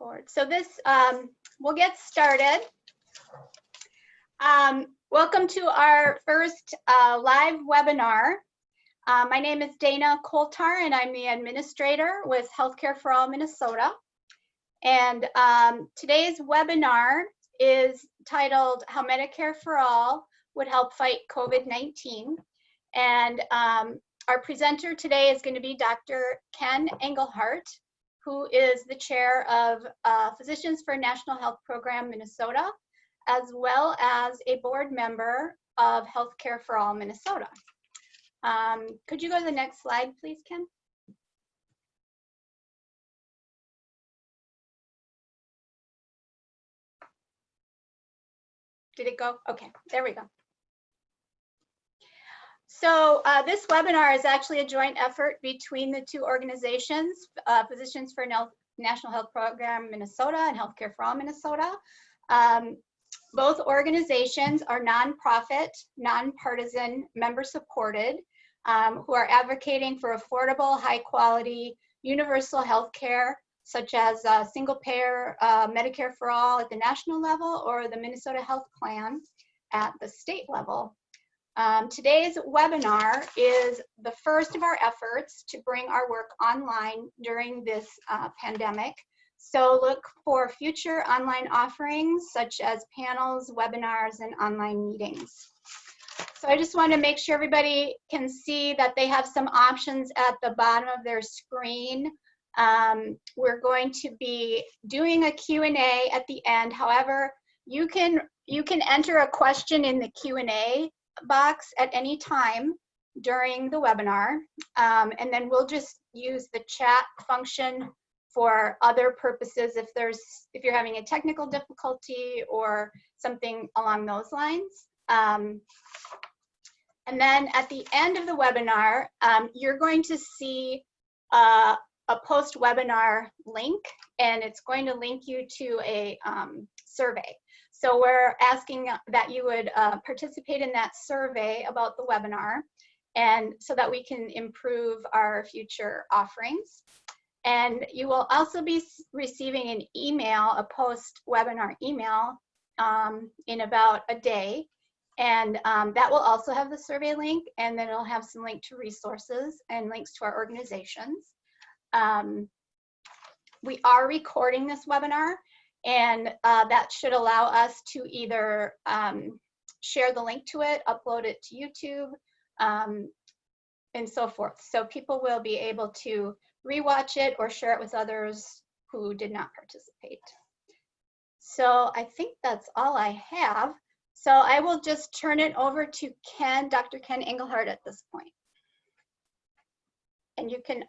forward. So this, we'll get started. Welcome to our first live webinar. My name is Dana Coulthard, and I'm the administrator with Healthcare for All Minnesota. And today's webinar is titled How Medicare for All Would Help Fight COVID-19. And our presenter today is going to be Dr. Ken Engelhardt, who is the chair of Physicians for National Health Program Minnesota, as well as a board member of Healthcare for All Minnesota. Could you go to the next slide, please, Ken? Did it go? Okay, there we go. So this webinar is actually a joint effort between the two organizations, Physicians for National Health Program Minnesota and Healthcare for All Minnesota. Both organizations are nonprofit, nonpartisan, member-supported, who are advocating for affordable, high-quality, universal health care, such as single-payer Medicare for all at the national level or the Minnesota Health Plan at the state level. Today's webinar is the first of our efforts to bring our work online during this pandemic. So look for future online offerings such as panels, webinars, and online meetings. So I just want to make sure everybody can see that they have some options at the bottom of their screen. We're going to be doing a Q&A at the end. However, you can enter a question in the Q&A box at any time during the webinar, and then we'll just use the chat function for other purposes if you're having a technical difficulty or something along those lines. And then at the end of the webinar, you're going to see a post-webinar link, and it's going to link you to a survey. So we're asking that you would participate in that survey about the webinar, and so that we can improve our future offerings. And you will also be receiving an email, a post-webinar email in about a day. And that will also have the survey link, and then it'll have some link to resources and links to our organizations. We are recording this webinar, and that should allow us to either share the link to it, upload it to YouTube, and so forth. So people will be able to rewatch it or share it with others who did not participate. So I think that's all I have. So I will just turn it over to Ken, Dr. Ken Engelhardt at this point. And you can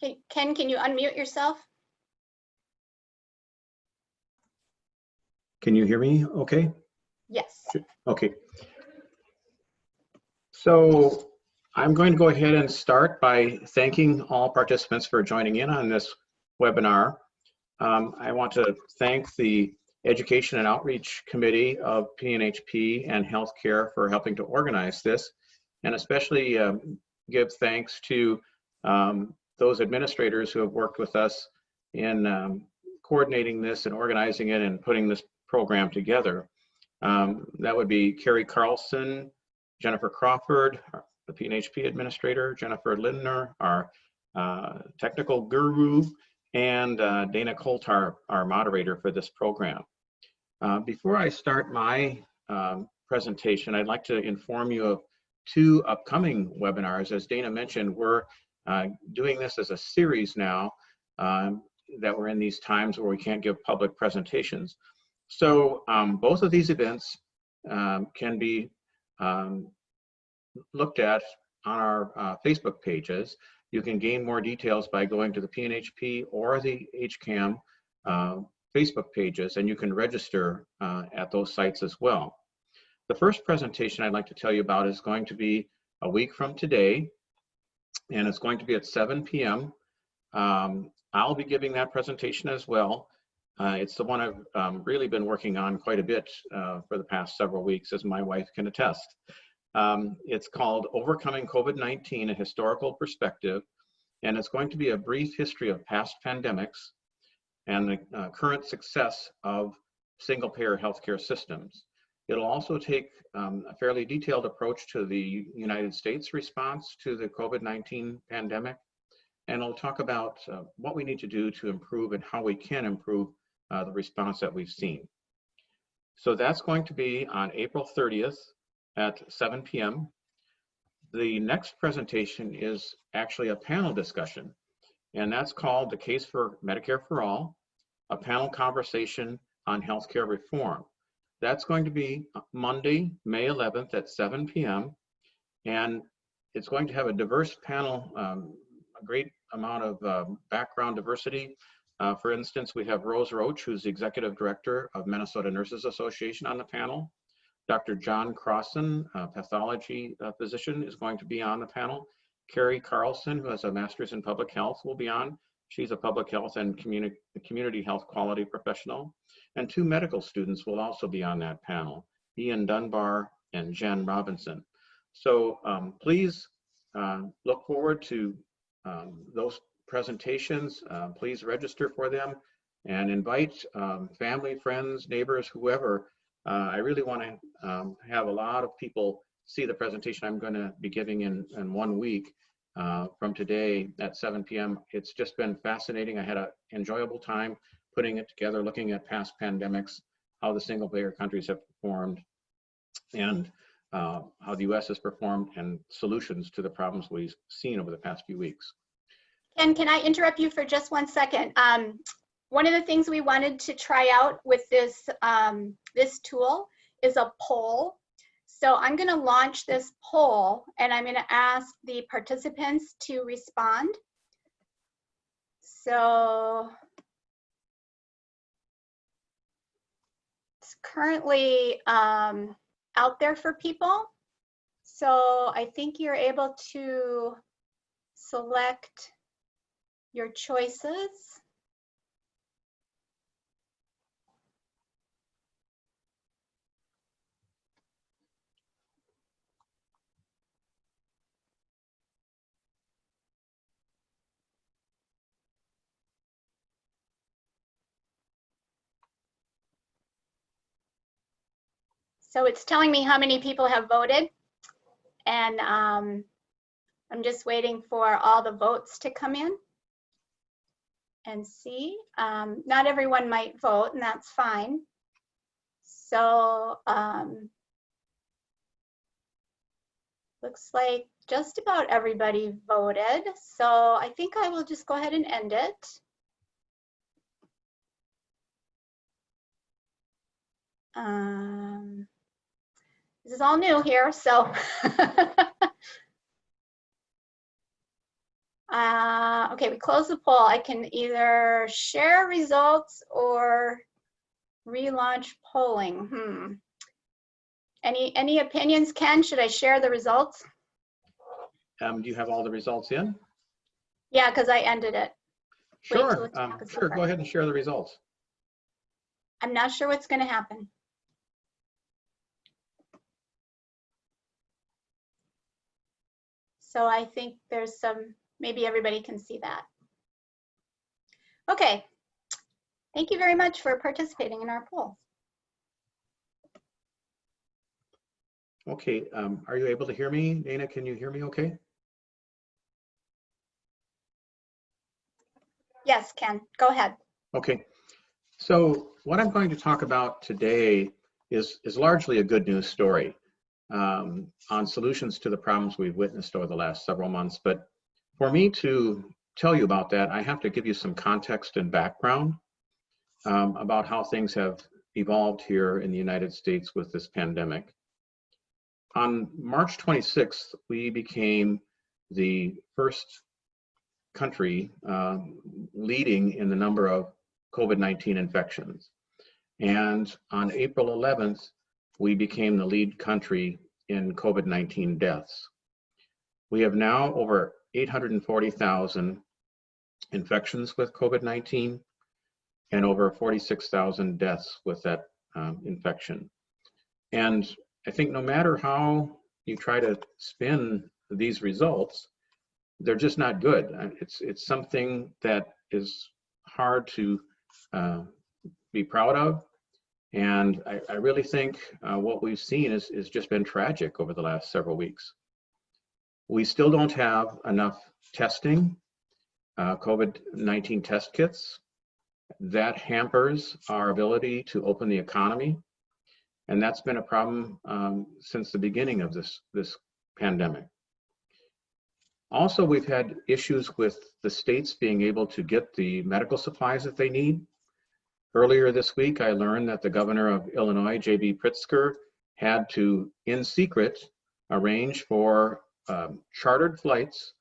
Okay, Ken, can you unmute yourself? Can you hear me okay? Yes. Okay. So I'm going to go ahead and start by thanking all participants for joining in on this webinar. I want to thank the Education and Outreach Committee of PNHP and Healthcare for helping to organize this, and especially give thanks to those administrators who have worked with us in coordinating this and organizing it and putting this program together. That would be Carrie Carlson, Jennifer Crawford, the PNHP administrator, Jennifer Lindner, our technical guru, and Dana Coulthard, our moderator for this program. Before I start my presentation, I'd like to inform you of two upcoming webinars. As Dana mentioned, we're doing this as a series now that we're in these times where we can't give public presentations. So both of these events can be looked at on our Facebook pages. You can gain more details by going to the PNHP or the HCAM Facebook pages, and you can register at those sites as well. The first presentation I'd like to tell you about is going to be a week from today, and it's going to be at 7 p.m. I'll be giving that presentation as well. It's the one I've really been working on quite a bit for the past several weeks, as my wife can attest. It's called Overcoming COVID-19, A Historical Perspective, and it's going to be a brief history of past pandemics and the current success of single-payer healthcare systems. It'll also take a fairly detailed approach to the United States response to the COVID-19 pandemic, and it'll talk about what we need to do to improve and how we can improve the response that we've seen. So that's going to be on April 30th at 7 p.m. The next presentation is actually a panel discussion, and that's called The Case for Medicare for All, a panel conversation on healthcare reform. That's going to be Monday, May 11th at 7 p.m. And it's going to have a diverse panel, a great amount of background diversity. For instance, we have Rose Roach, who's the Executive Director of Minnesota Nurses Association on the panel. Dr. John Crossan, a pathology physician, is going to be on the panel. Carrie Carlson, who has a master's in public health, will be on. She's a public health and community health quality professional. And 2 medical students will also be on that panel, Ian Dunbar and Jen Robinson. So please look forward to those presentations. Please register for them and invite family, friends, neighbors, whoever. I really want to have a lot of people see the presentation I'm going to be giving in 1 week from today at 7 p.m. It's just been fascinating. I had an enjoyable time putting it together, looking at past pandemics, how the single-payer countries have performed, and how the U.S. has performed, and solutions to the problems we've seen over the past few weeks. Ken, can I interrupt you for just 1 second? One of the things we wanted to try out with this, this tool is a poll. So I'm going to launch this poll, and I'm going to ask the participants to respond. So it's currently out there for people. So I think you're able to select your choices. So it's telling me how many people have voted, and I'm just waiting for all the votes to come in and see. Not everyone might vote, and that's fine. So looks like just about everybody voted. So I think I will just go ahead and end it. This is all new here, so okay, we close the poll. I can either share results or relaunch polling. Any opinions, Ken? Should I share the results? Do you have all the results in? Yeah, because I ended it. Sure, sure, go ahead and share the results. I'm not sure what's going to happen. So I think there's some, maybe everybody can see that. Okay, thank you very much for participating in our poll. Okay, are you able to hear me? Dana, can you hear me okay? Yes, Ken, go ahead. Okay, so what I'm going to talk about today is largely a good news story on solutions to the problems we've witnessed over the last several months. But for me to tell you about that, I have to give you some context and background about how things have evolved here in the United States with this pandemic. On March 26th, we became the first country leading in the number of COVID-19 infections. And on April 11th, we became the lead country in COVID-19 deaths. We have now over 840,000 infections with COVID-19 and over 46,000 deaths with that infection. And I think no matter how you try to spin these results, they're just not good. It's something that is hard to be proud of. And I really think what we've seen is just been tragic over the last several weeks. We still don't have enough testing, COVID-19 test kits. That hampers our ability to open the economy. And that's been a problem since the beginning of this pandemic. Also, we've had issues with the states being able to get the medical supplies that they need. Earlier this week, I learned that the governor of Illinois, J.B. Pritzker, had to, in secret, arrange for chartered flights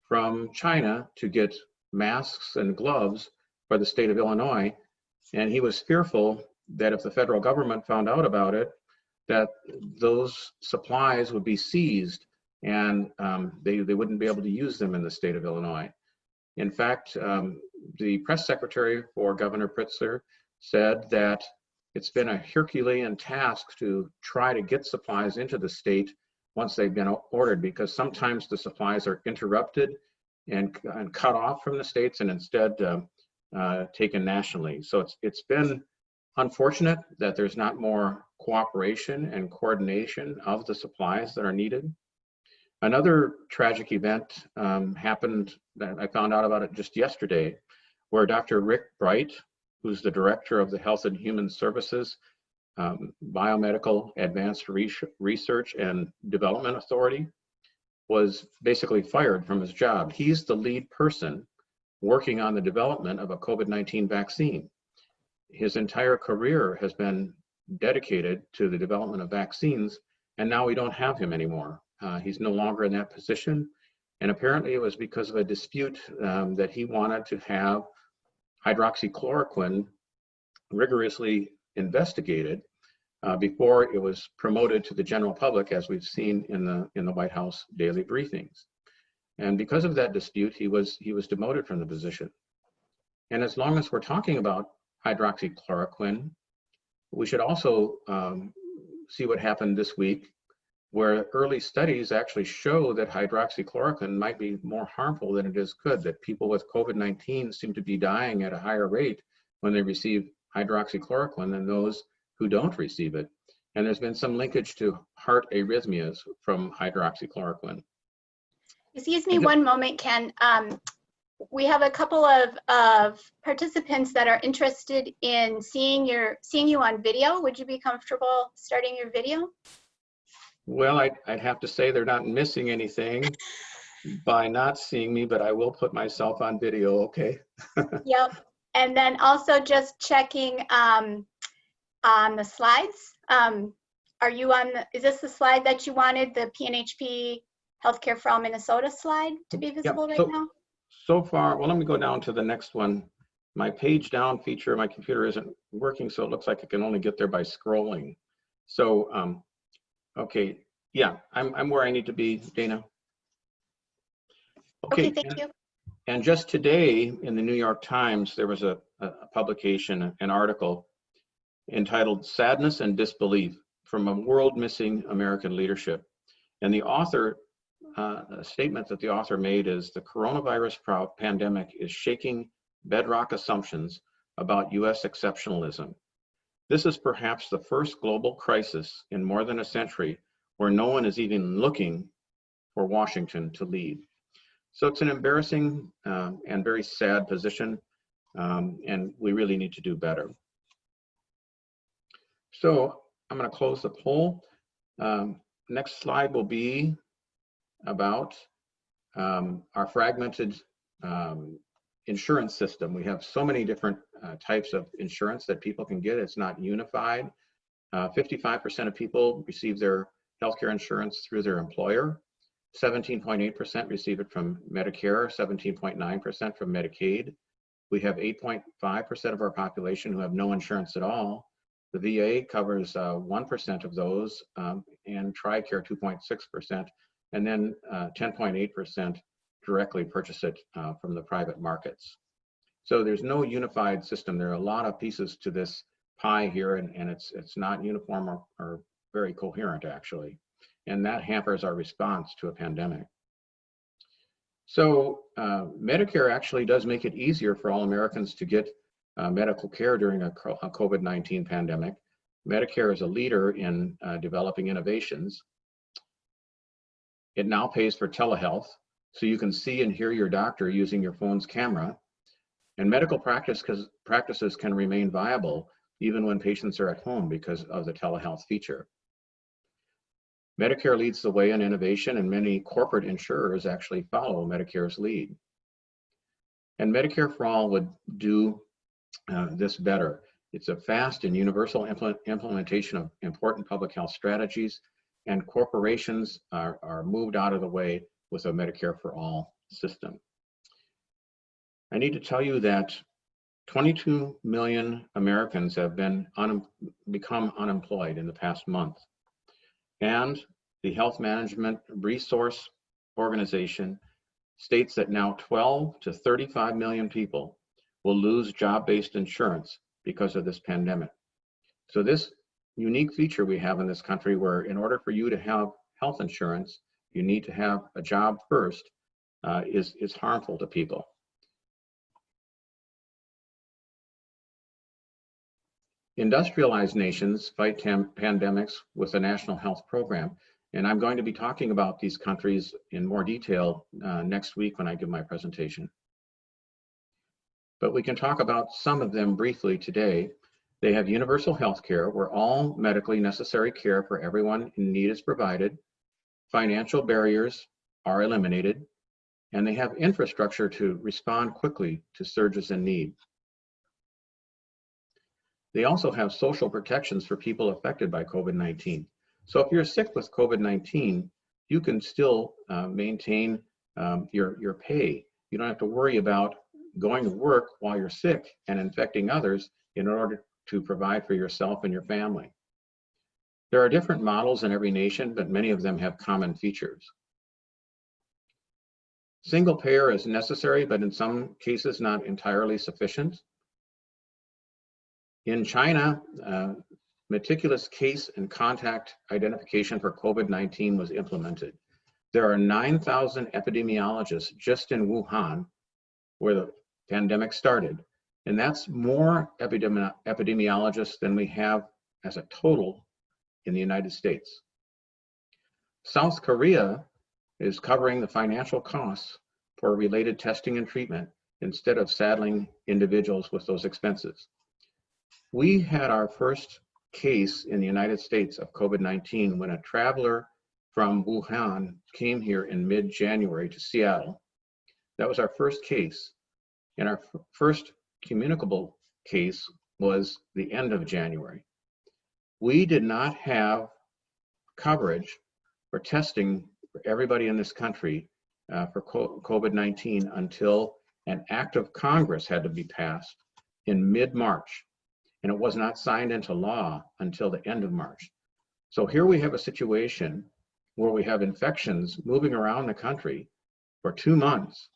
from China to get masks and gloves for the state of Illinois. And he was fearful that if the federal government found out about it, that those supplies would be seized and they wouldn't be able to use them in the state of Illinois. In fact, the press secretary for Governor Pritzker said that it's been a Herculean task to try to get supplies into the state once they've been ordered, because sometimes the supplies are interrupted and cut off from the states and instead taken nationally. So it's been unfortunate that there's not more cooperation and coordination of the supplies that are needed. Another tragic event happened that I found out about it just yesterday, where Dr. Rick Bright, who's the director of the Health and Human Services Biomedical Advanced Research and Development Authority, was basically fired from his job. He's the lead person working on the development of a COVID-19 vaccine. His entire career has been dedicated to the development of vaccines, and now we don't have him anymore. He's no longer in that position, and apparently it was because of a dispute that he wanted to have hydroxychloroquine rigorously investigated before it was promoted to the general public, as we've seen in the White House daily briefings. And because of that dispute, he was demoted from the position. And as long as we're talking about hydroxychloroquine, we should also see what happened this week, where early studies actually show that hydroxychloroquine might be more harmful than it is good, that people with COVID-19 seem to be dying at a higher rate when they receive hydroxychloroquine than those who don't receive it. And there's been some linkage to heart arrhythmias from hydroxychloroquine. Excuse me one moment, Ken. We have a couple of participants that are interested in seeing you on video. Would you be comfortable starting your video? Well, I'd have to say they're not missing anything by not seeing me, but I will put myself on video, okay? Yep. And then also just checking on the slides. Are you on is this the slide that you wanted, the PNHP Healthcare for All Minnesota slide to be visible right now? So far, well, let me go down to the next one. My page down feature, my computer isn't working, so it looks like I can only get there by scrolling. So, okay, yeah, I'm where I need to be, Dana. Okay, thank you. And just today in the New York Times, there was a publication, an article entitled "Sadness and Disbelief from a World Missing American Leadership." And the author, a statement that the author made is, the coronavirus pandemic is shaking bedrock assumptions about US exceptionalism. This is perhaps the first global crisis in more than a century where no one is even looking for Washington to lead. So it's an embarrassing and very sad position, and we really need to do better. So I'm going to close the poll. Next slide will be about our fragmented insurance system. We have so many different types of insurance that people can get. It's not unified. 55% of people receive their healthcare insurance through their employer. 17.8% receive it from Medicare, 17.9% from Medicaid. We have 8.5% of our population who have no insurance at all. The VA covers 1% of those, and TRICARE 2.6%, and then 10.8% directly purchase it from the private markets. So there's no unified system. There are a lot of pieces to this pie here, and it's not uniform or very coherent, actually. and that hampers our response to a pandemic. So Medicare actually does make it easier for all Americans to get medical care during a COVID-19 pandemic. Medicare is a leader in developing innovations. It now pays for telehealth, so you can see and hear your doctor using your phone's camera. And medical practices can remain viable even when patients are at home because of the telehealth feature. Medicare leads the way in innovation, and many corporate insurers actually follow Medicare's lead. And Medicare for All would do this better. It's a fast and universal implementation of important public health strategies, and corporations are moved out of the way with a Medicare for All system. I need to tell you that 22 million Americans have become unemployed in the past month. And the Health Management Resource Organization states that now 12 to 35 million people will lose job-based insurance because of this pandemic. So this unique feature we have in this country, where in order for you to have health insurance, you need to have a job first, is harmful to people. Industrialized nations fight pandemics with a national health program, and I'm going to be talking about these countries in more detail next week when I give my presentation. But we can talk about some of them briefly today. They have universal health care, where all medically necessary care for everyone in need is provided. Financial barriers are eliminated, and they have infrastructure to respond quickly to surges in need. They also have social protections for people affected by COVID-19. So if you're sick with COVID-19, you can still maintain your pay. You don't have to worry about going to work while you're sick and infecting others in order to provide for yourself and your family. There are different models in every nation, but many of them have common features. Single payer is necessary, but in some cases not entirely sufficient. In China, meticulous case and contact identification for COVID-19 was implemented. There are 9,000 epidemiologists just in Wuhan, where the pandemic started. And that's more epidemiologists than we have as a total in the United States. South Korea is covering the financial costs for related testing and treatment instead of saddling individuals with those expenses. We had our first case in the United States of COVID-19 when a traveler from Wuhan came here in mid-January to Seattle. That was our first case. And our first communicable case was the end of January. We did not have coverage for testing for everybody in this country for COVID-19 until an act of Congress had to be passed in mid-March. And it was not signed into law until the end of March. So here we have a situation where we have infections moving around the country for 2 months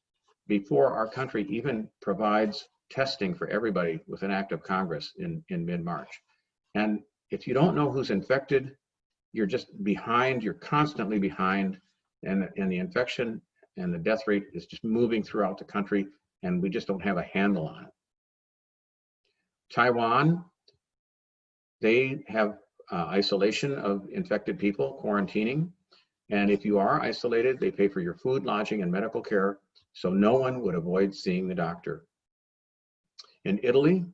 before our country even provides testing for everybody with an act of Congress in mid-March. And if you don't know who's infected, you're just behind, you're constantly behind, and the infection and the death rate is just moving throughout the country, and we just don't have a handle on it. Taiwan, they have isolation of infected people, quarantining. And if you are isolated, they pay for your food, lodging, and medical care, so no one would avoid seeing the doctor. In Italy,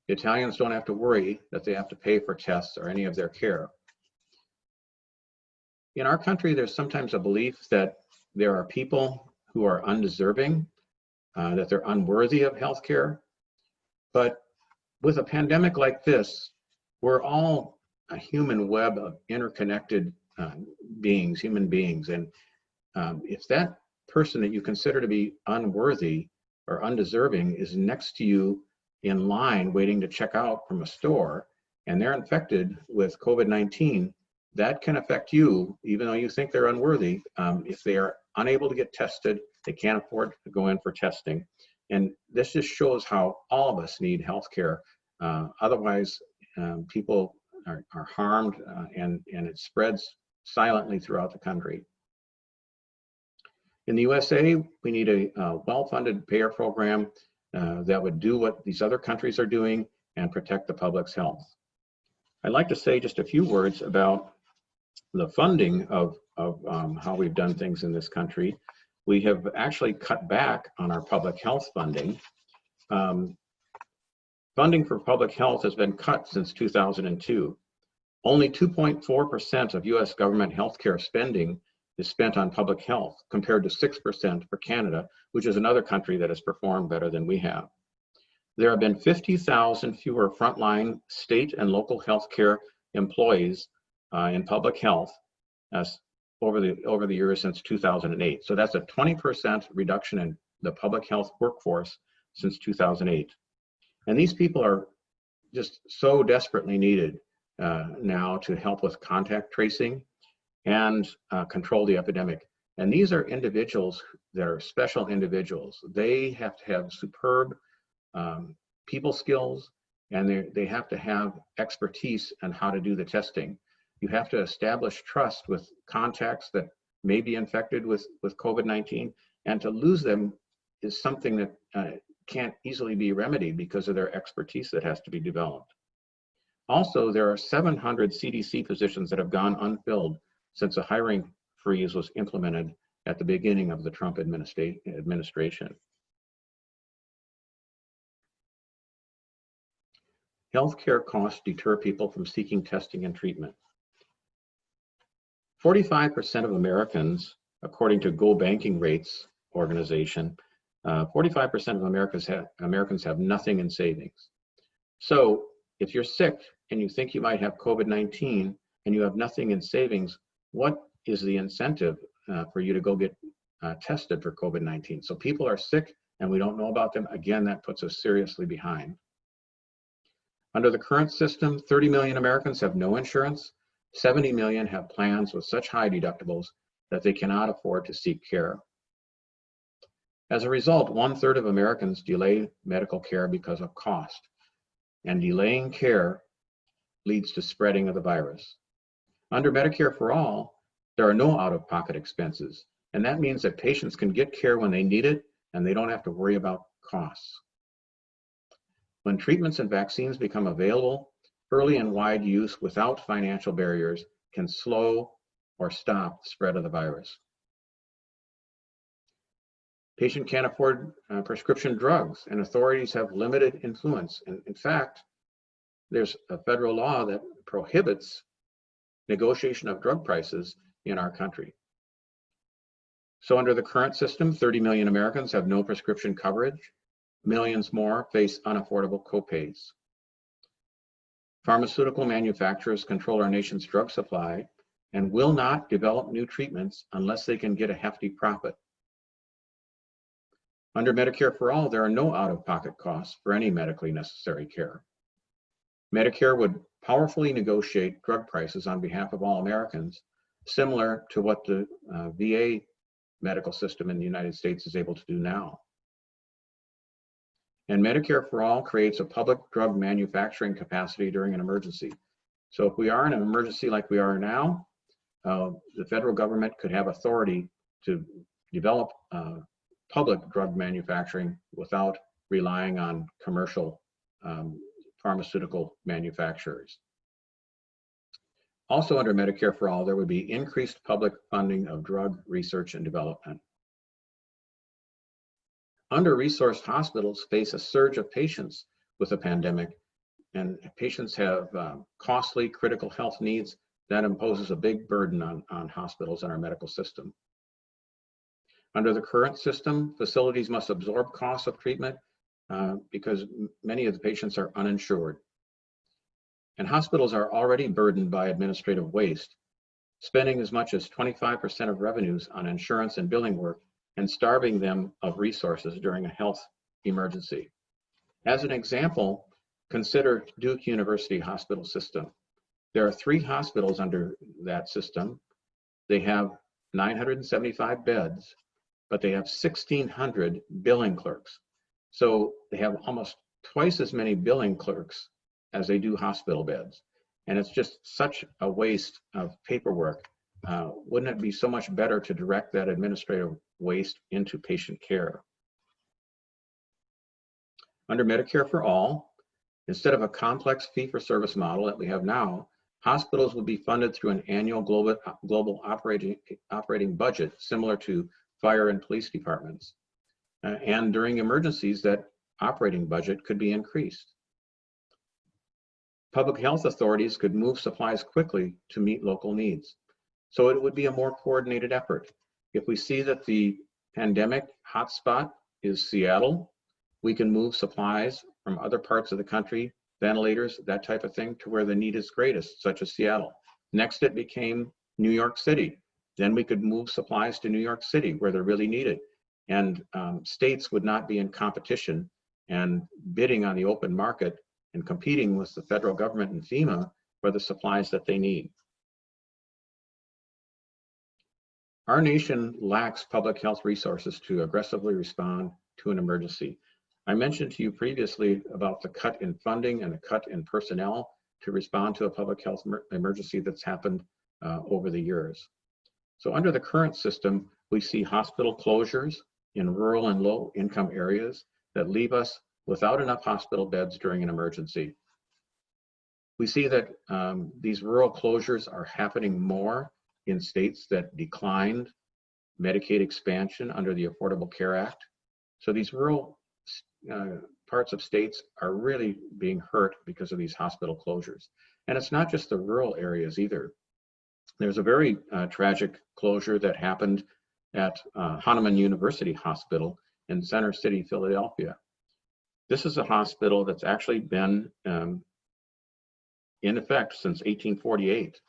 Italians don't have to worry that they have to pay for tests or any of their care. In our country, there's sometimes a belief that there are people who are undeserving, that they're unworthy of health care. But with a pandemic like this, we're all a human web of interconnected beings, human beings. And if that person that you consider to be unworthy or undeserving is next to you in line waiting to check out from a store, and they're infected with COVID-19, that can affect you, even though you think they're unworthy. If they are unable to get tested, they can't afford to go in for testing. And this just shows how all of us need health care. Otherwise, people are harmed and it spreads silently throughout the country. In the USA, we need a well-funded payer program that would do what these other countries are doing and protect the public's health. I'd like to say just a few words about the funding of how we've done things in this country. We have actually cut back on our public health funding. Funding for public health has been cut since 2002. Only 2.4% of US government healthcare spending is spent on public health, compared to 6% for Canada, which is another country that has performed better than we have. There have been 50,000 fewer frontline state and local healthcare employees in public health over the years since 2008. So that's a 20% reduction in the public health workforce since 2008. And these people are just so desperately needed now to help with contact tracing and control the epidemic. And these are individuals that are special individuals. They have to have superb people skills, and they have to have expertise on how to do the testing. You have to establish trust with contacts that may be infected with COVID-19, and to lose them is something that can't easily be remedied because of their expertise that has to be developed. Also, there are 700 CDC positions that have gone unfilled since a hiring freeze was implemented at the beginning of the Trump administration. Healthcare costs deter people from seeking testing and treatment. 45% of Americans, according to Go Banking Rates organization, 45% of Americans have nothing in savings. So if you're sick and you think you might have COVID-19 and you have nothing in savings, what is the incentive for you to go get tested for COVID-19? So people are sick and we don't know about them. Again, that puts us seriously behind. Under the current system, 30 million Americans have no insurance. 70 million have plans with such high deductibles that they cannot afford to seek care. As a result, 1/3 of Americans delay medical care because of cost, and delaying care leads to spreading of the virus. Under Medicare for All, there are no out-of-pocket expenses, and that means that patients can get care when they need it and they don't have to worry about costs. When treatments and vaccines become available, early and wide use without financial barriers can slow or stop the spread of the virus. Patient can't afford prescription drugs, and authorities have limited influence. And in fact, there's a federal law that prohibits negotiation of drug prices in our country. So under the current system, 30 million Americans have no prescription coverage. Millions more face unaffordable copays. Pharmaceutical manufacturers control our nation's drug supply and will not develop new treatments unless they can get a hefty profit. Under Medicare for All, there are no out-of-pocket costs for any medically necessary care. Medicare would powerfully negotiate drug prices on behalf of all Americans, similar to what the VA medical system in the United States is able to do now. And Medicare for All creates a public drug manufacturing capacity during an emergency. So if we are in an emergency like we are now, the federal government could have authority to develop public drug manufacturing without relying on commercial pharmaceutical manufacturers. Also under Medicare for All, there would be increased public funding of drug research and development. Under-resourced hospitals face a surge of patients with the pandemic, and patients have costly critical health needs that imposes a big burden on hospitals and our medical system. Under the current system, facilities must absorb costs of treatment because many of the patients are uninsured. And hospitals are already burdened by administrative waste, spending as much as 25% of revenues on insurance and billing work and starving them of resources during a health emergency. As an example, consider Duke University Hospital System. There are 3 hospitals under that system. They have 975 beds, but they have 1,600 billing clerks. So they have almost twice as many billing clerks as they do hospital beds. And it's just such a waste of paperwork wouldn't it be so much better to direct that administrative waste into patient care? Under Medicare for All, instead of a complex fee-for-service model that we have now, hospitals will be funded through an annual global operating budget similar to fire and police departments. And during emergencies, that operating budget could be increased. Public health authorities could move supplies quickly to meet local needs. So it would be a more coordinated effort. If we see that the pandemic hotspot is Seattle, we can move supplies from other parts of the country, ventilators, that type of thing, to where the need is greatest, such as Seattle. Next, it became New York City. Then we could move supplies to New York City where they're really needed. And states would not be in competition and bidding on the open market and competing with the federal government and FEMA for the supplies that they need. Our nation lacks public health resources to aggressively respond to an emergency. I mentioned to you previously about the cut in funding and the cut in personnel to respond to a public health emergency that's happened over the years. So under the current system, we see hospital closures in rural and low income areas that leave us without enough hospital beds during an emergency. We see that these rural closures are happening more in states that declined Medicaid expansion under the Affordable Care Act. So these rural parts of states are really being hurt because of these hospital closures. And it's not just the rural areas either. There's a very tragic closure that happened at Hahnemann University Hospital in Center City, Philadelphia. This is a hospital that's actually been in effect since 1848.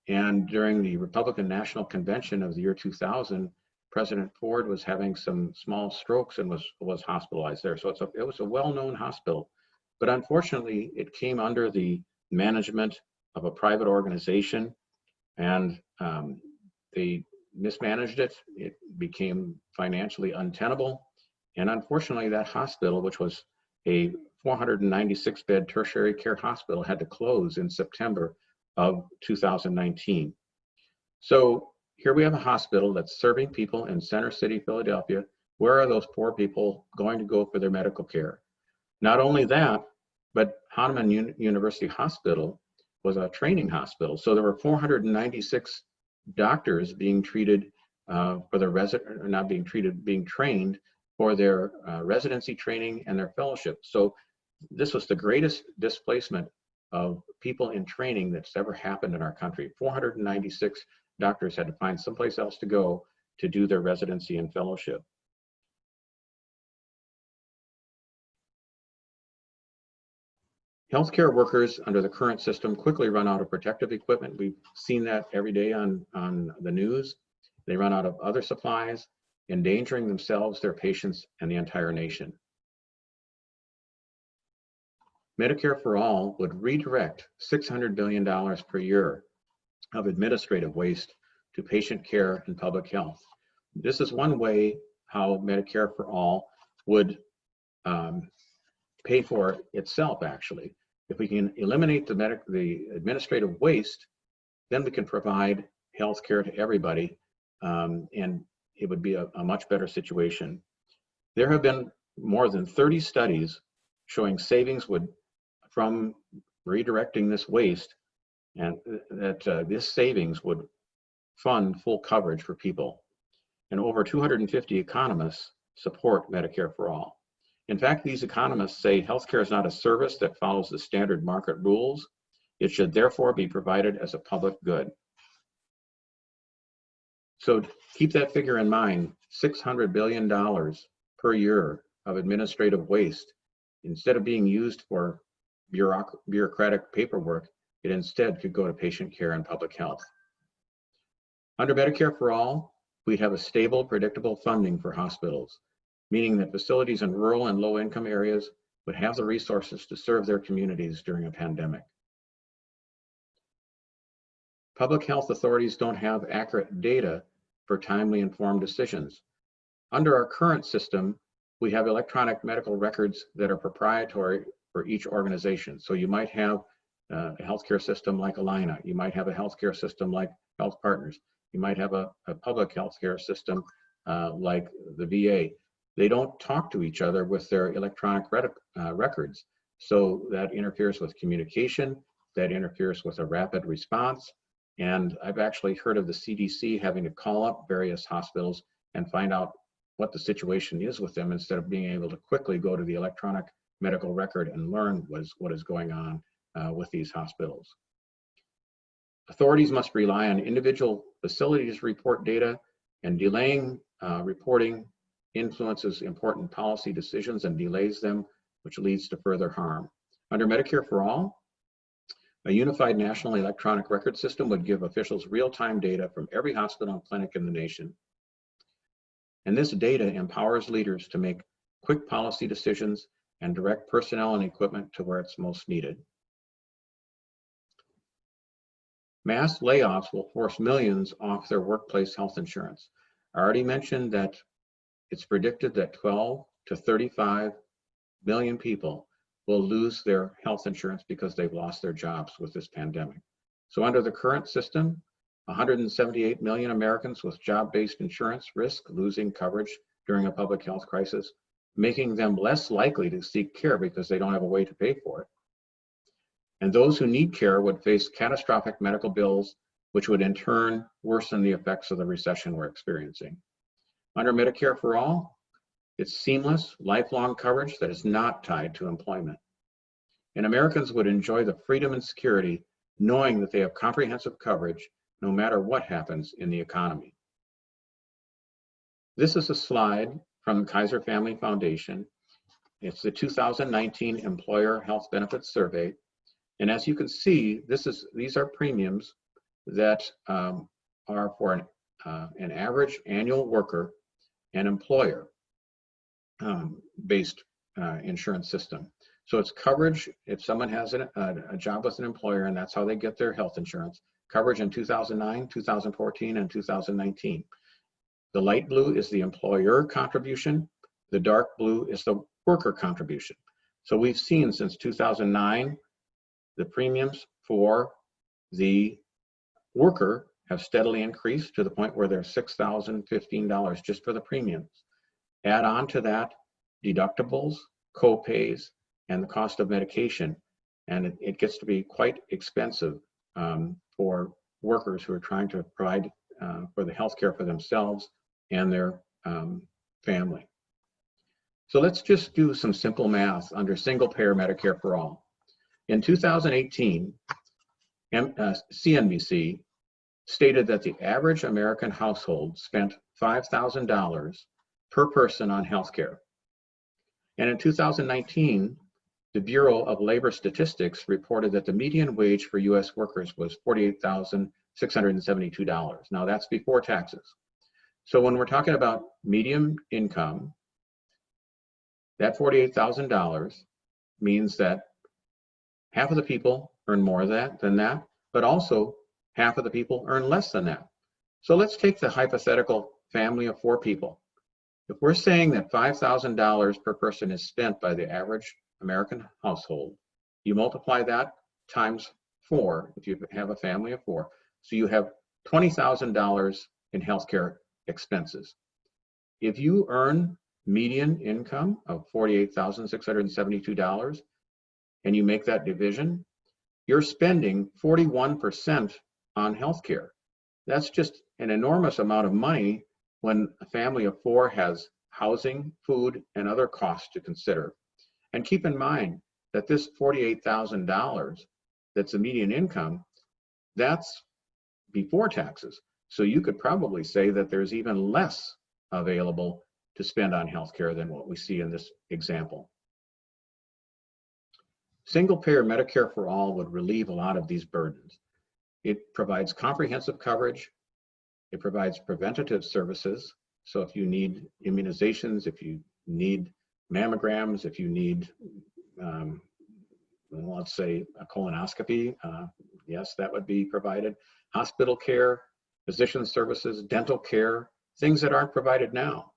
And during the Republican National Convention of the year 2000, President Ford was having some small strokes and was hospitalized there. So it was a well-known hospital, but unfortunately it came under the management of a private organization, and they mismanaged it. It became financially untenable. And unfortunately that hospital, which was a 496 bed tertiary care hospital, had to close in September of 2019. So here we have a hospital that's serving people in Center City, Philadelphia. Where are those poor people going to go for their medical care? Not only that, but Hahnemann University Hospital was a training hospital. So there were 496 doctors being treated for their being trained for their residency training and their fellowship. So this was the greatest displacement of people in training that's ever happened in our country. 496 doctors had to find someplace else to go to do their residency and fellowship. Healthcare workers under the current system quickly run out of protective equipment. We've seen that every day on the news. They run out of other supplies, endangering themselves, their patients, and the entire nation. Medicare for All would redirect $600 billion per year of administrative waste to patient care and public health. This is one way how Medicare for All would pay for itself, actually. If we can eliminate the administrative waste, then we can provide health care to everybody, and it would be a much better situation. There have been more than 30 studies showing savings from redirecting this waste, and that this savings would fund full coverage for people. And over 250 economists support Medicare for All. In fact, these economists say healthcare is not a service that follows the standard market rules. It should therefore be provided as a public good. So keep that figure in mind, $600 billion per year of administrative waste. Instead of being used for bureaucratic paperwork, it instead could go to patient care and public health. Under Medicare for All, we have a stable, predictable funding for hospitals, meaning that facilities in rural and low-income areas would have the resources to serve their communities during a pandemic. Public health authorities don't have accurate data for timely informed decisions. Under our current system, we have electronic medical records that are proprietary for each organization. So you might have a healthcare system like Alina. You might have a healthcare system like Health Partners. You might have a public healthcare system like the VA. They don't talk to each other with their electronic records. So that interferes with communication, that interferes with a rapid response. And I've actually heard of the CDC having to call up various hospitals and find out what the situation is with them instead of being able to quickly go to the electronic medical record and learn what is going on with these hospitals. Authorities must rely on individual facilities to report data, and delaying reporting influences important policy decisions and delays them, which leads to further harm. Under Medicare for All, a unified national electronic record system would give officials real-time data from every hospital and clinic in the nation. And this data empowers leaders to make quick policy decisions and direct personnel and equipment to where it's most needed. Mass layoffs will force millions off their workplace health insurance. I already mentioned that it's predicted that 12 to 35 million people will lose their health insurance because they've lost their jobs with this pandemic. So under the current system, 178 million Americans with job-based insurance risk losing coverage during a public health crisis, making them less likely to seek care because they don't have a way to pay for it. And those who need care would face catastrophic medical bills, which would in turn worsen the effects of the recession we're experiencing. Under Medicare for All, it's seamless, lifelong coverage that is not tied to employment. And Americans would enjoy the freedom and security knowing that they have comprehensive coverage no matter what happens in the economy. This is a slide from the Kaiser Family Foundation. It's the 2019 Employer Health Benefits Survey. And as you can see, these are premiums that are for an average annual worker and employer based insurance system. So it's coverage if someone has a job with an employer, and that's how they get their health insurance. Coverage in 2009, 2014, and 2019. The light blue is the employer contribution. The dark blue is the worker contribution. So we've seen since 2009, the premiums for the worker have steadily increased to the point where they're $6,015 just for the premiums. Add on to that deductibles, co-pays, and the cost of medication, and it gets to be quite expensive for workers who are trying to provide for the health care for themselves and their family. So let's just do some simple math under single payer Medicare for all. In 2018, CNBC stated that the average American household spent $5,000 per person on healthcare. And in 2019, the Bureau of Labor Statistics reported that the median wage for US workers was $48,672. Now that's before taxes. So when we're talking about median income, that $48,000 means that half of the people earn more than that, but also half of the people earn less than that. So let's take the hypothetical family of 4 people. If we're saying that $5,000 per person is spent by the average American household, you multiply that times 4 if you have a family of 4. So you have $20,000 in healthcare expenses. If you earn median income of $48,672 and you make that division, you're spending 41% on healthcare. That's just an enormous amount of money when a family of 4 has housing, food, and other costs to consider. And keep in mind that this $48,000 that's the median income, that's before taxes. So you could probably say that there's even less available to spend on healthcare than what we see in this example. Single payer Medicare for all would relieve a lot of these burdens. It provides comprehensive coverage. It provides preventative services. So if you need immunizations, if you need mammograms, if you need, let's say, a colonoscopy, yes, that would be provided. Hospital care, physician services, dental care, things that aren't provided now.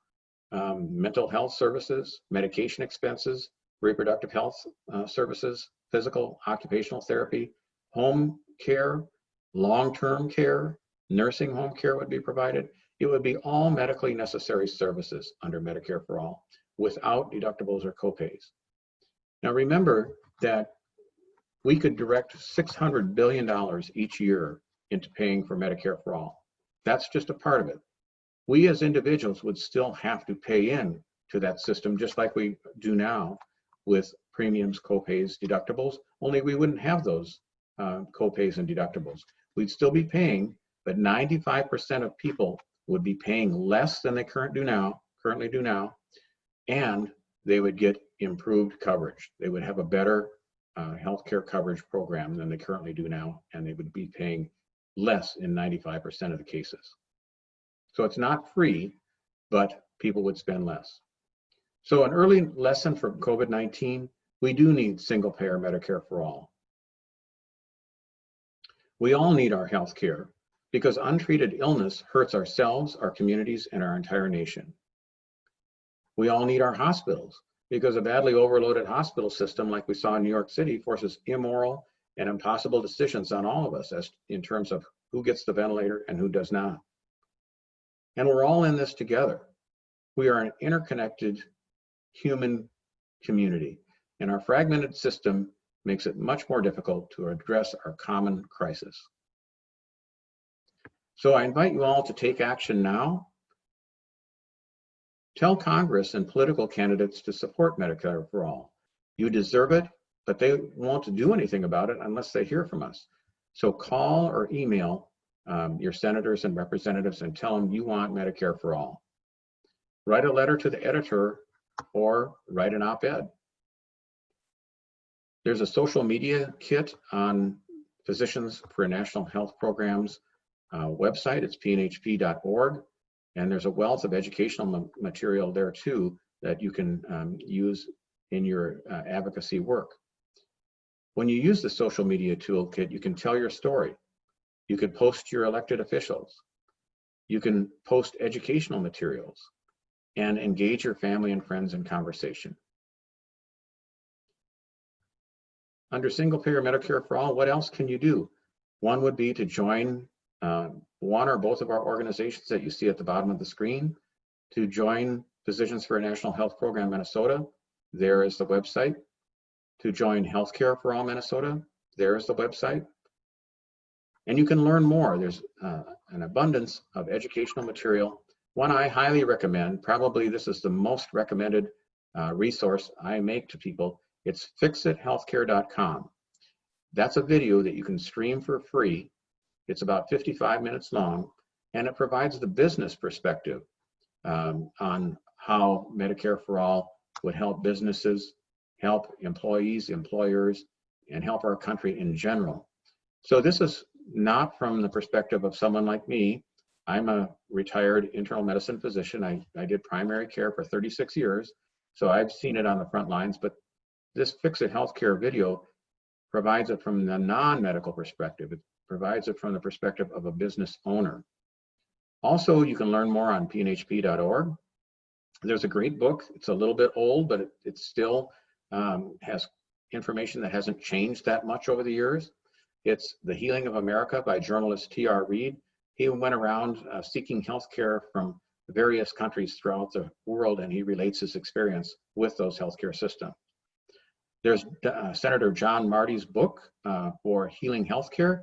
Mental health services, medication expenses, reproductive health services, physical, occupational therapy, home care, long-term care, nursing home care would be provided. It would be all medically necessary services under Medicare for All without deductibles or copays. Now remember that we could direct $600 billion each year into paying for Medicare for All. That's just a part of it. We as individuals would still have to pay in to that system just like we do now with premiums, copays, deductibles, only we wouldn't have those copays and deductibles. We'd still be paying, but 95% of people would be paying less than they currently do now, and they would get improved coverage. They would have a better healthcare coverage program than they currently do now, and they would be paying less in 95% of the cases. So it's not free, but people would spend less. So an early lesson from COVID-19, we do need single payer Medicare for all. We all need our health care because untreated illness hurts ourselves, our communities, and our entire nation. We all need our hospitals because a badly overloaded hospital system like we saw in New York City forces immoral and impossible decisions on all of us as in terms of who gets the ventilator and who does not. And we're all in this together. We are an interconnected human community, and our fragmented system makes it much more difficult to address our common crisis. So I invite you all to take action now. Tell Congress and political candidates to support Medicare for All. You deserve it, but they won't do anything about it unless they hear from us. So call or email your senators and representatives and tell them you want Medicare for All. Write a letter to the editor or write an op-ed. There's a social media kit on Physicians for National Health Programs website. It's pnhp.org. And there's a wealth of educational material there too that you can use in your advocacy work. When you use the social media toolkit, you can tell your story. You could post your elected officials. You can post educational materials and engage your family and friends in conversation. Under single payer Medicare for All, what else can you do? One would be to join one or both of our organizations that you see at the bottom of the screen, to join Physicians for a National Health Program Minnesota. There is the website. To join Healthcare for All Minnesota, there is the website. And you can learn more. There's an abundance of educational material. One I highly recommend, probably this is the most recommended resource I make to people, it's fixithealthcare.com. That's a video that you can stream for free. It's about 55 minutes long, and it provides the business perspective on how Medicare for All would help businesses, help employees, employers, and help our country in general. So this is not from the perspective of someone like me. I'm a retired internal medicine physician. I did primary care for 36 years, so I've seen it on the front lines, but this Fix It Healthcare video provides it from the non-medical perspective. It provides it from the perspective of a business owner. Also, you can learn more on pnhp.org. There's a great book. It's a little bit old, but it still has information that hasn't changed that much over the years. It's The Healing of America by journalist T.R. Reid. He went around seeking healthcare from various countries throughout the world, and he relates his experience with those healthcare systems. There's Senator John Marty's book for Healing Healthcare,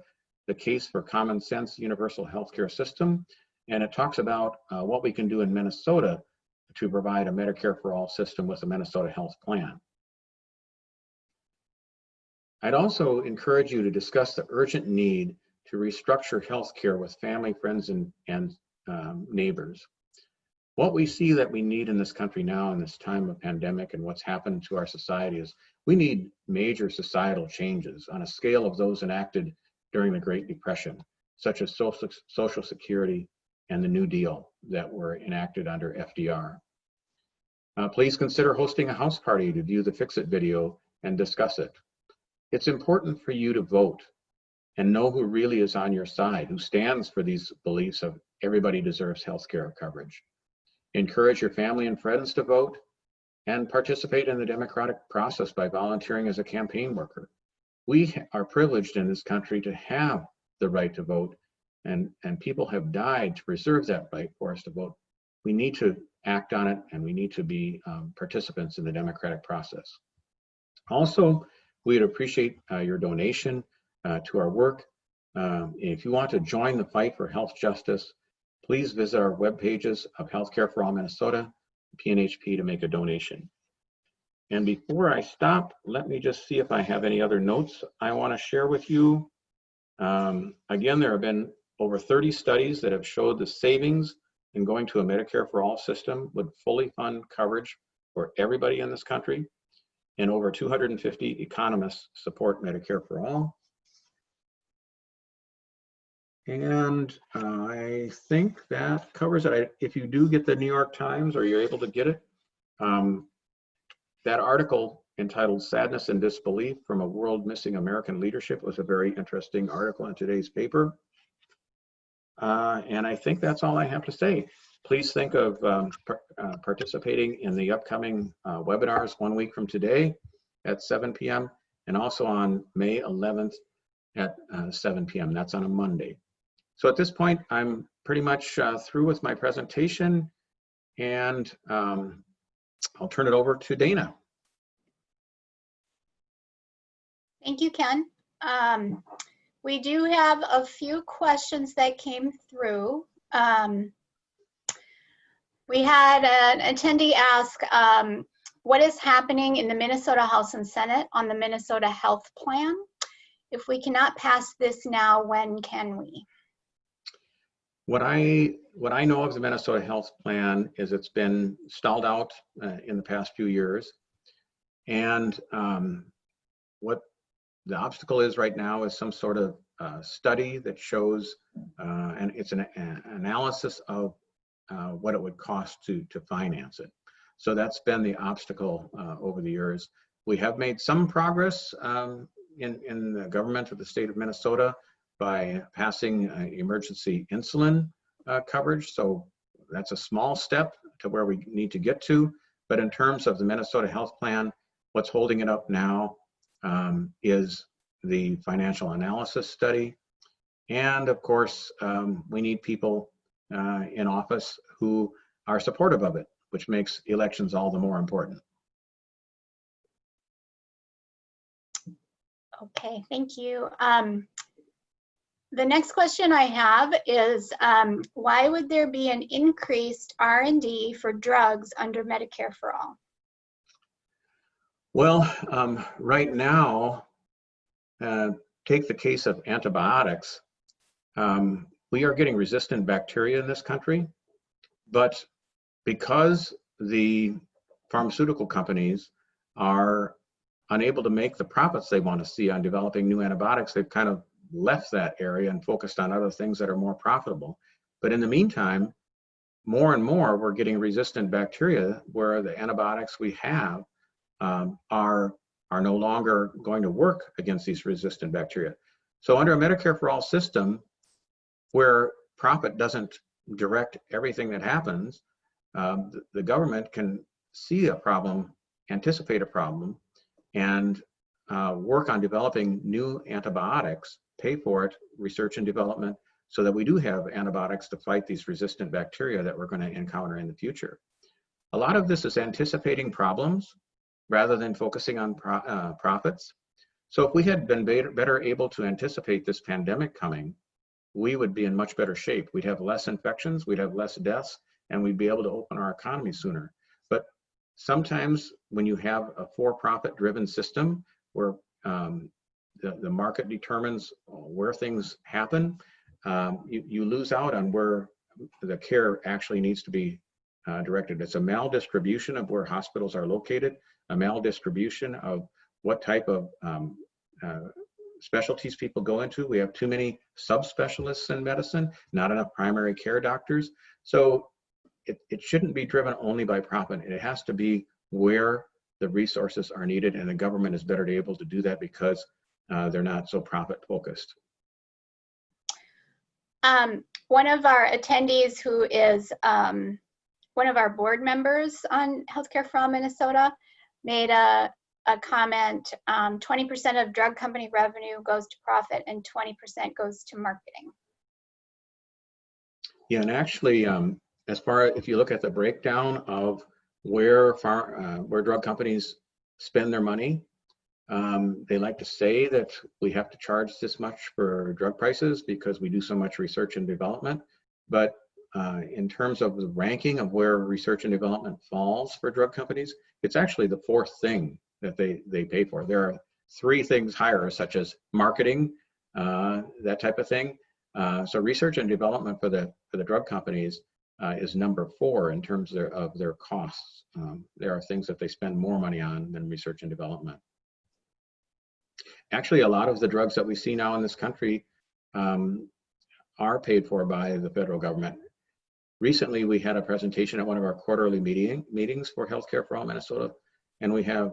The Case for Common Sense Universal Healthcare System, and it talks about what we can do in Minnesota to provide a Medicare for All system with a Minnesota health plan. I'd also encourage you to discuss the urgent need to restructure healthcare with family, friends, and neighbors. What we see that we need in this country now in this time of pandemic and what's happened to our society is we need major societal changes on a scale of those enacted during the Great Depression, such as Social Security and the New Deal that were enacted under FDR. Please consider hosting a house party to view the Fix It video and discuss it. It's important for you to vote and know who really is on your side, who stands for these beliefs of everybody deserves health care coverage. Encourage your family and friends to vote and participate in the democratic process by volunteering as a campaign worker. We are privileged in this country to have the right to vote, and people have died to preserve that right for us to vote. We need to act on it, and we need to be participants in the democratic process. Also, we'd appreciate your donation to our work. If you want to join the fight for health justice, please visit our web pages of Healthcare for All Minnesota, PNHP, to make a donation. And before I stop, let me just see if I have any other notes I want to share with you. Again, there have been over 30 studies that have showed the savings in going to a Medicare for All system would fully fund coverage for everybody in this country. And over 250 economists support Medicare for All. And I think that covers it. If you do get the New York Times, or you're able to get it, that article entitled "Sadness and Disbelief from a World Missing American Leadership" was a very interesting article in today's paper. And I think that's all I have to say. Please think of participating in the upcoming webinars 1 week from today at 7 p.m. and also on May 11th at 7 p.m. That's on a Monday. So at this point, I'm pretty much through with my presentation, and I'll turn it over to Dana. Thank you, Ken. We do have a few questions that came through. We had an attendee ask, what is happening in the Minnesota House and Senate on the Minnesota Health Plan? If we cannot pass this now, when can we? What I know of the Minnesota Health Plan is it's been stalled out in the past few years. And what the obstacle is right now is some sort of study that shows, and it's an analysis of what it would cost to finance it. So that's been the obstacle over the years. We have made some progress in the government of the state of Minnesota by passing emergency insulin coverage. So that's a small step to where we need to get to. But in terms of the Minnesota Health Plan, what's holding it up now is the financial analysis study. And of course, we need people in office who are supportive of it, which makes elections all the more important. Okay, thank you. The next question I have is, why would there be an increased R&D for drugs under Medicare for All? Well, right now, take the case of antibiotics. We are getting resistant bacteria in this country, but because the pharmaceutical companies are unable to make the profits they want to see on developing new antibiotics, they've kind of left that area and focused on other things that are more profitable. But in the meantime, more and more we're getting resistant bacteria where the antibiotics we have are no longer going to work against these resistant bacteria. So under a Medicare for All system, where profit doesn't direct everything that happens, the government can see a problem, anticipate a problem, and work on developing new antibiotics, pay for it, research and development, so that we do have antibiotics to fight these resistant bacteria that we're going to encounter in the future. A lot of this is anticipating problems rather than focusing on profits. So if we had been better able to anticipate this pandemic coming, we would be in much better shape. We'd have less infections, we'd have less deaths, and we'd be able to open our economy sooner. But sometimes when you have a for-profit driven system where the market determines where things happen, you lose out on where the care actually needs to be directed. It's a maldistribution of where hospitals are located, a maldistribution of what type of specialties people go into. We have too many subspecialists in medicine, not enough primary care doctors. So it shouldn't be driven only by profit. It has to be where the resources are needed, and the government is better able to do that because they're not so profit focused. One of our attendees, who is one of our board members on Healthcare for All Minnesota, made a a comment, 20% of drug company revenue goes to profit and 20% goes to marketing. Yeah, and actually, as far as if you look at the breakdown of where drug companies spend their money, they like to say that we have to charge this much for drug prices because we do so much research and development. But in terms of the ranking of where research and development falls for drug companies, it's actually the fourth thing that they pay for. There are three things higher, such as marketing, that type of thing. So research and development for the drug companies is number 4 in terms of their costs. There are things that they spend more money on than research and development. Actually, a lot of the drugs that we see now in this country are paid for by the federal government. Recently, we had a presentation at one of our quarterly meetings for Healthcare for All Minnesota, and we had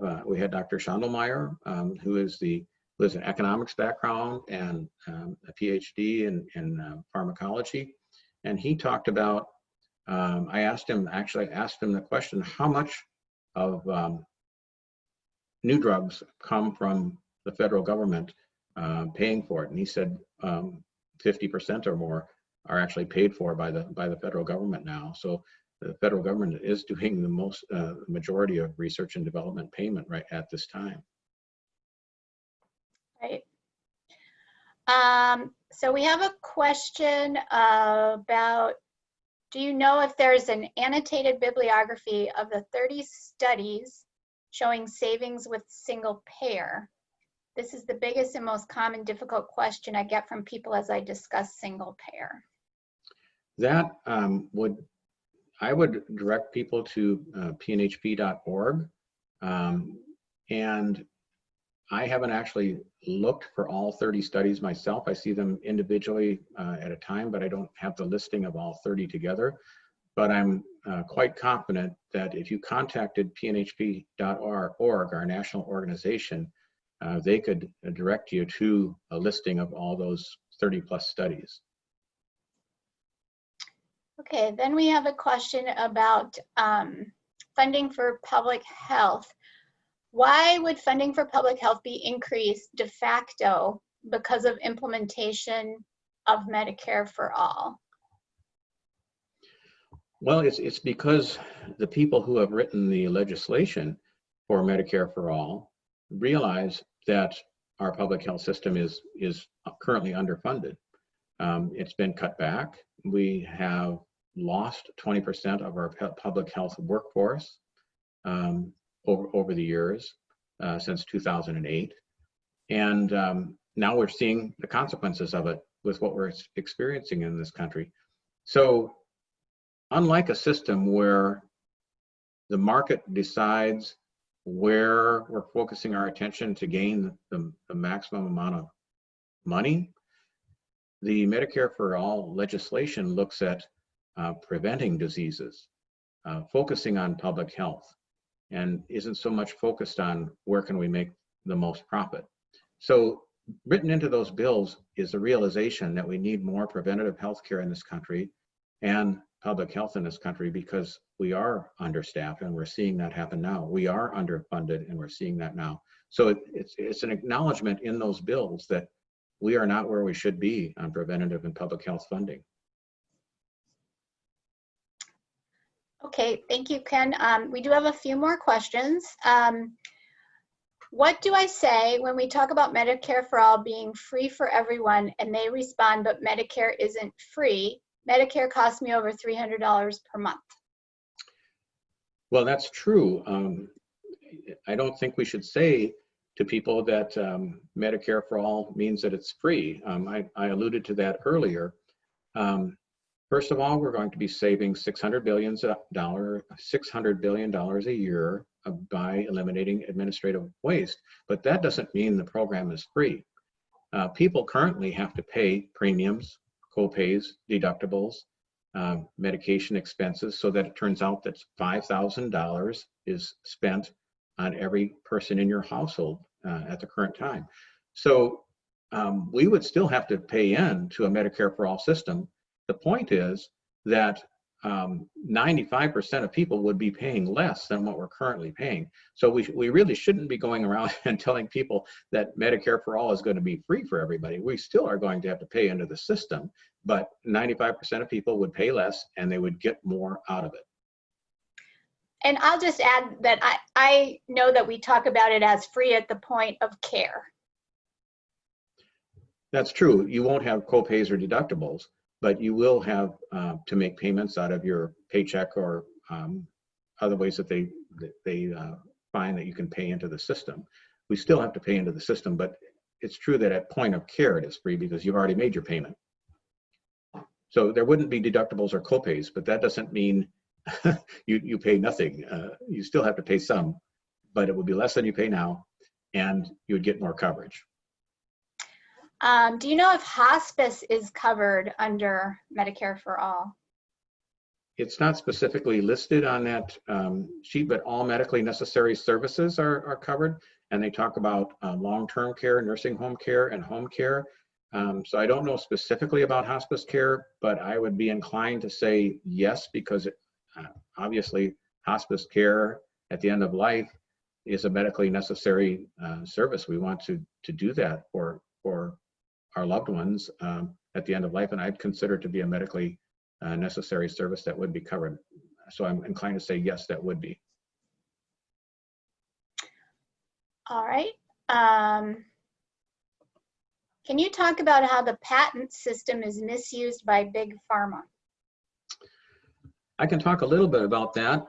Dr. Schandelmeyer, who has an economics background and a PhD in pharmacology, and he talked about. I asked him the question: how much of new drugs come from the federal government paying for it? And he said 50% or more are actually paid for by the federal government now. So the federal government is doing the majority of research and development payment right at this time. Right. So we have a question about, do you know if there's an annotated bibliography of the 30 studies showing savings with single payer? This is the biggest and most common difficult question I get from people as I discuss single payer. That I would direct people to pnhp.org, and I haven't actually looked for all 30 studies myself. I see them individually at a time, but I don't have the listing of all 30 together. But I'm quite confident that if you contacted pnhp.org, our national organization, they could direct you to a listing of all those 30 plus studies. Okay, then we have a question about funding for public health. Why would funding for public health be increased de facto because of implementation of Medicare for All? Well, it's because the people who have written the legislation for Medicare for All realize that our public health system is currently underfunded. It's been cut back. We have lost 20% of our public health workforce over the years since 2008. And now we're seeing the consequences of it with what we're experiencing in this country. So unlike a system where the market decides where we're focusing our attention to gain the maximum amount of money, the Medicare for All legislation looks at preventing diseases, focusing on public health, and isn't so much focused on where can we make the most profit. So written into those bills is the realization that we need more preventative health care in this country and public health in this country, because we are understaffed, and we're seeing that happen now. We are underfunded, and we're seeing that now. So it's an acknowledgement in those bills that we are not where we should be on preventative and public health funding. Okay, thank you, Ken. We do have a few more questions. What do I say when we talk about Medicare for All being free for everyone and they respond, but Medicare isn't free? Medicare costs me over $300 per month. Well, that's true. I don't think we should say to people that Medicare for All means that it's free. I alluded to that earlier. First of all, we're going to be saving $600 billion a year by eliminating administrative waste, but that doesn't mean the program is free. People currently have to pay premiums, co-pays, deductibles, medication expenses, so that it turns out that $5,000 is spent on every person in your household at the current time. So we would still have to pay in to a Medicare for All system. The point is that 95% of people would be paying less than what we're currently paying. So we really shouldn't be going around and telling people that Medicare for all is going to be free for everybody. We still are going to have to pay into the system, but 95% of people would pay less and they would get more out of it. And I'll just add that I know that we talk about it as free at the point of care. That's true. You won't have co-pays or deductibles, but you will have to make payments out of your paycheck or other ways that they find that you can pay into the system. We still have to pay into the system, but it's true that at point of care it is free because you've already made your payment. So there wouldn't be deductibles or co-pays, but that doesn't mean you pay nothing. You still have to pay some, but it would be less than you pay now, and you would get more coverage. Do you know if hospice is covered under Medicare for All? It's not specifically listed on that sheet, but all medically necessary services are covered, and they talk about long-term care, nursing home care, and home care. So I don't know specifically about hospice care, but I would be inclined to say yes, because obviously hospice care at the end of life is a medically necessary service. We want to do that for our loved ones at the end of life, and I'd consider it to be a medically necessary service that would be covered. So I'm inclined to say yes, that would be. All right. Can you talk about how the patent system is misused by big pharma? I can talk a little bit about that.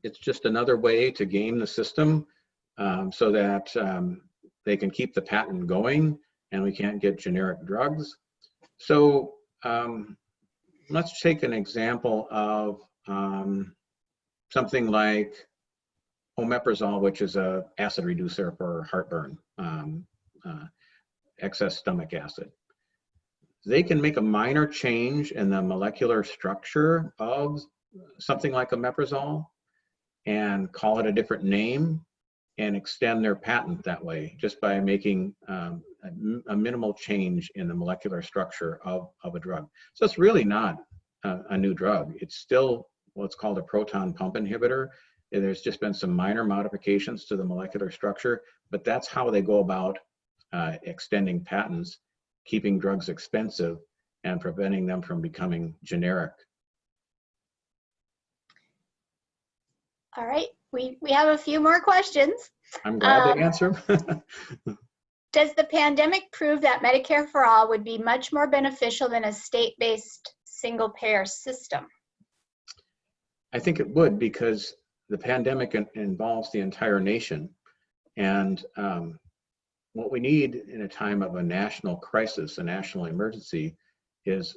It's just another way to game the system so that they can keep the patent going and we can't get generic drugs. So let's take an example of something like omeprazole, which is an acid reducer for heartburn, excess stomach acid. They can make a minor change in the molecular structure of something like omeprazole and call it a different name and extend their patent that way, just by making a minimal change in the molecular structure of a drug. So it's really not a new drug. It's still what's called a proton pump inhibitor. There's just been some minor modifications to the molecular structure, but that's how they go about extending patents, keeping drugs expensive and preventing them from becoming generic. All right, we have a few more questions. I'm glad to answer them. Does the pandemic prove that Medicare for All would be much more beneficial than a state-based single-payer system? I think it would, because the pandemic involves the entire nation. And what we need in a time of a national crisis, a national emergency, is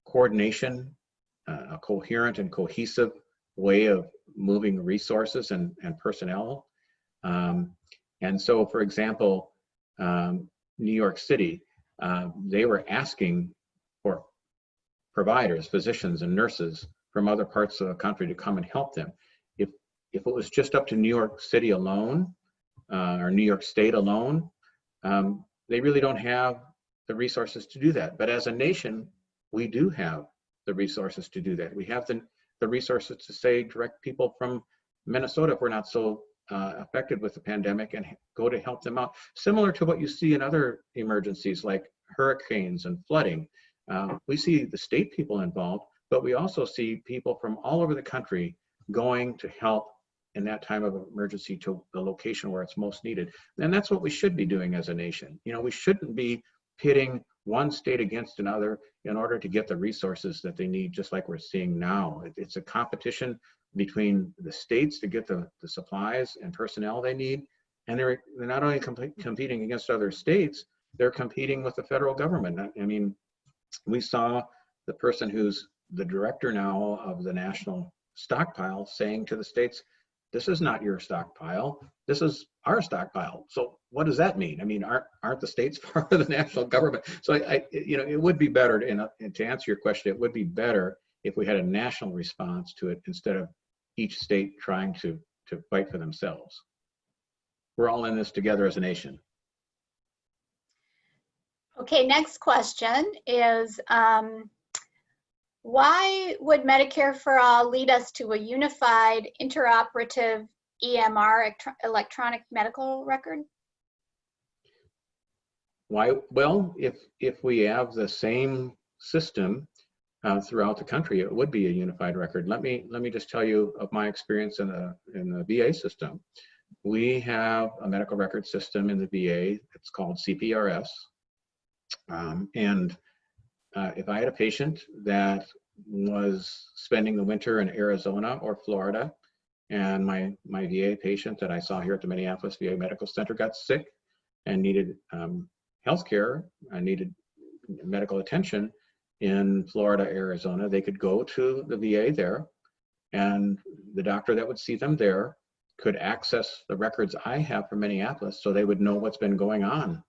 coordination, a coherent and cohesive way of moving resources and personnel. And so, for example, New York City, they were asking for providers, physicians, and nurses from other parts of the country to come and help them. If it was just up to New York City alone, or New York State alone, they really don't have the resources to do that. But as a nation, we do have the resources to do that. We have the resources to, say, direct people from Minnesota, if we're not so affected with the pandemic, and go to help them out. Similar to what you see in other emergencies like hurricanes and flooding. We see the state people involved, but we also see people from all over the country going to help in that time of emergency to the location where it's most needed. And that's what we should be doing as a nation. You know, we shouldn't be pitting one state against another in order to get the resources that they need, just like we're seeing now. It's a competition between the states to get the supplies and personnel they need. And they're not only competing against other states, they're competing with the federal government. I mean, we saw the person who's the director now of the national stockpile saying to the states, this is not your stockpile, this is our stockpile. So what does that mean? I mean, aren't the states part of the national government? So you know, it would be better, and to answer your question, it would be better if we had a national response to it instead of each state trying to fight for themselves. We're all in this together as a nation. Okay, next question is, Why would Medicare for All lead us to a unified interoperative EMR, electronic medical record? Why? Well, if we have the same system throughout the country, it would be a unified record. Let me just tell you of my experience in the VA system. We have a medical record system in the VA. It's called CPRS, and if I had a patient that was spending the winter in Arizona or Florida, and my VA patient that I saw here at the Minneapolis VA Medical Center got sick and needed health care, needed medical attention in Florida, Arizona, they could go to the VA there, and the doctor that would see them there could access the records I have from Minneapolis, so they would know what's been going on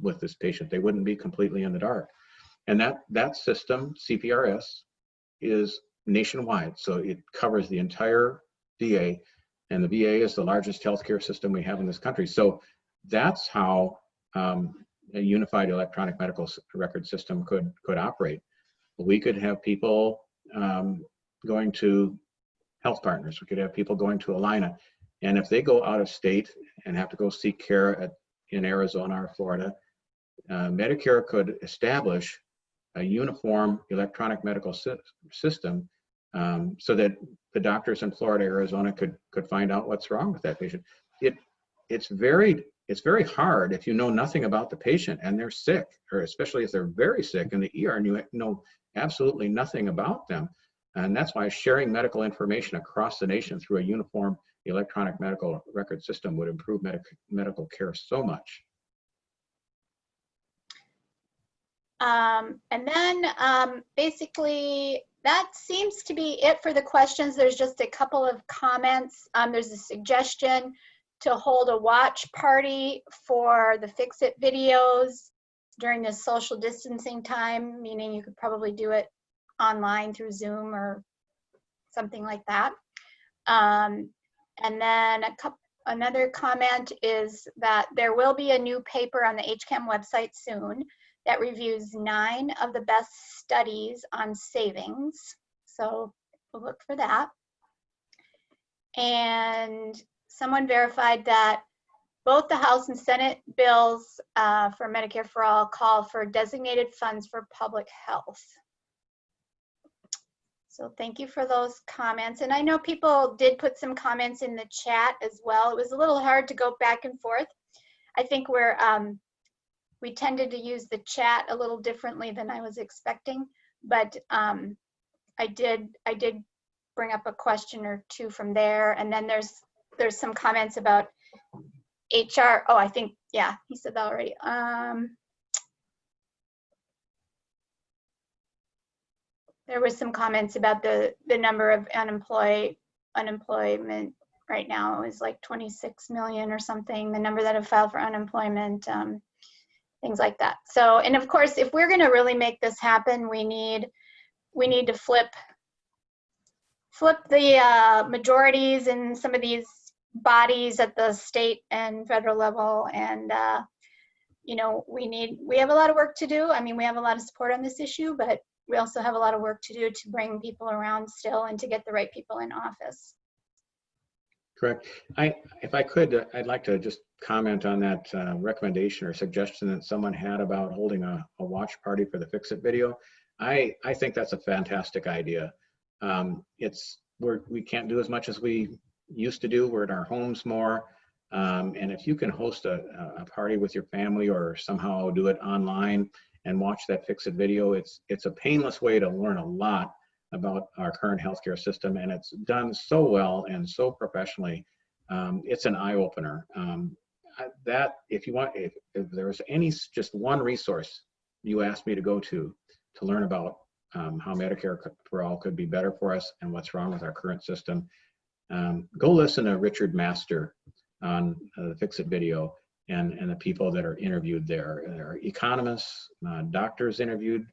with this patient. They wouldn't be completely in the dark. And that system, CPRS, is nationwide, so it covers the entire VA, and the VA is the largest healthcare system we have in this country. So that's how a unified electronic medical record system could operate. We could have people going to Health Partners. We could have people going to Alina, and if they go out of state and have to go seek care in Arizona or Florida, Medicare could establish a uniform electronic medical system so that the doctors in Florida, Arizona could find out what's wrong with that patient. It's very hard if you know nothing about the patient and they're sick, or especially if they're very sick in the ER and you know absolutely nothing about them. And that's why sharing medical information across the nation through a uniform electronic medical record system would improve medical care so much. And then basically that seems to be it for the questions. There's just a couple of comments. There's a suggestion to hold a watch party for the Fix-It videos during this social distancing time, meaning you could probably do it online through Zoom or something like that. And then another comment is that there will be a new paper on the HCAM website soon that reviews 9 of the best studies on savings. So we'll look for that. And someone verified that both the House and Senate bills for Medicare for All call for designated funds for public health. So thank you for those comments. And I know people did put some comments in the chat as well. It was a little hard to go back and forth. I think we tended to use the chat a little differently than I was expecting, but I did bring up a question or two from there. And then there's some comments about HR. Oh, I think, yeah, he said that already. There was some comments about the number of unemployment right now is like 26 million or something, the number that have filed for unemployment, things like that. So, and of course, if we're gonna really make this happen, we need to flip the majorities in some of these bodies at the state and federal level. And, you know, we have a lot of work to do. I mean, we have a lot of support on this issue, but we also have a lot of work to do to bring people around still and to get the right people in office. Correct. If I could, I'd like to just comment on that recommendation or suggestion that someone had about holding a watch party for the Fix-It video. I think that's a fantastic idea. We can't do as much as we used to do. We're in our homes more. And if you can host a party with your family or somehow do it online and watch that Fix-It video, it's a painless way to learn a lot about our current healthcare system, and it's done so well and so professionally. It's an eye-opener. That if there's just one resource you asked me to go to learn about how Medicare for All could be better for us and what's wrong with our current system, go listen to Richard Master on the Fix-It video and the people that are interviewed there. There are economists, doctors interviewed,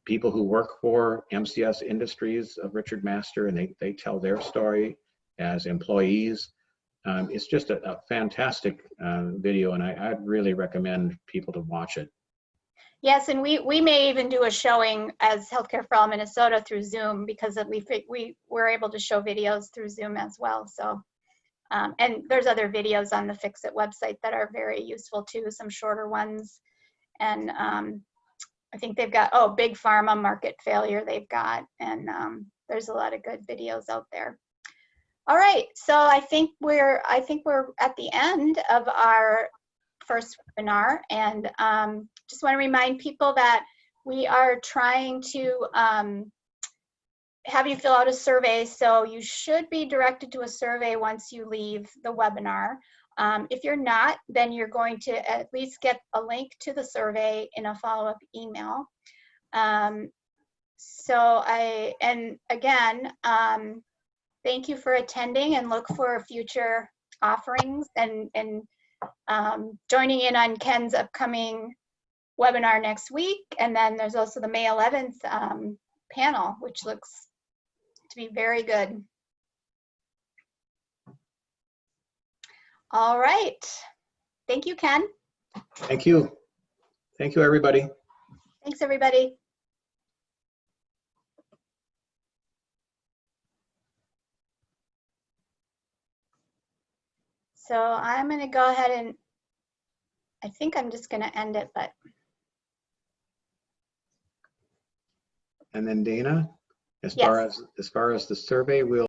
people who work for MCS Industries of Richard Master, and they tell their story as employees. It's just a fantastic video, and I'd really recommend people to watch it. Yes, and we may even do a showing as Healthcare for All Minnesota through Zoom, because we were able to show videos through Zoom as well. So, and there's other videos on the Fix It website that are very useful too, some shorter ones. And I think they've got, Big Pharma market failure they've got, and there's a lot of good videos out there. All right, so I think we're at the end of our first webinar, and just want to remind people that we are trying to have you fill out a survey. So you should be directed to a survey once you leave the webinar. If you're not, then you're going to at least get a link to the survey in a follow-up email. And again, thank you for attending, and look for future offerings and joining in on Ken's upcoming webinar next week. And then there's also the May 11th panel, which looks to be very good. All right. Thank you, Ken. Thank you. Thank you, everybody. Thanks, everybody. So I'm going to go ahead and I think I'm just going to end it, but. And then Dana, as Yes. far as the survey, we'll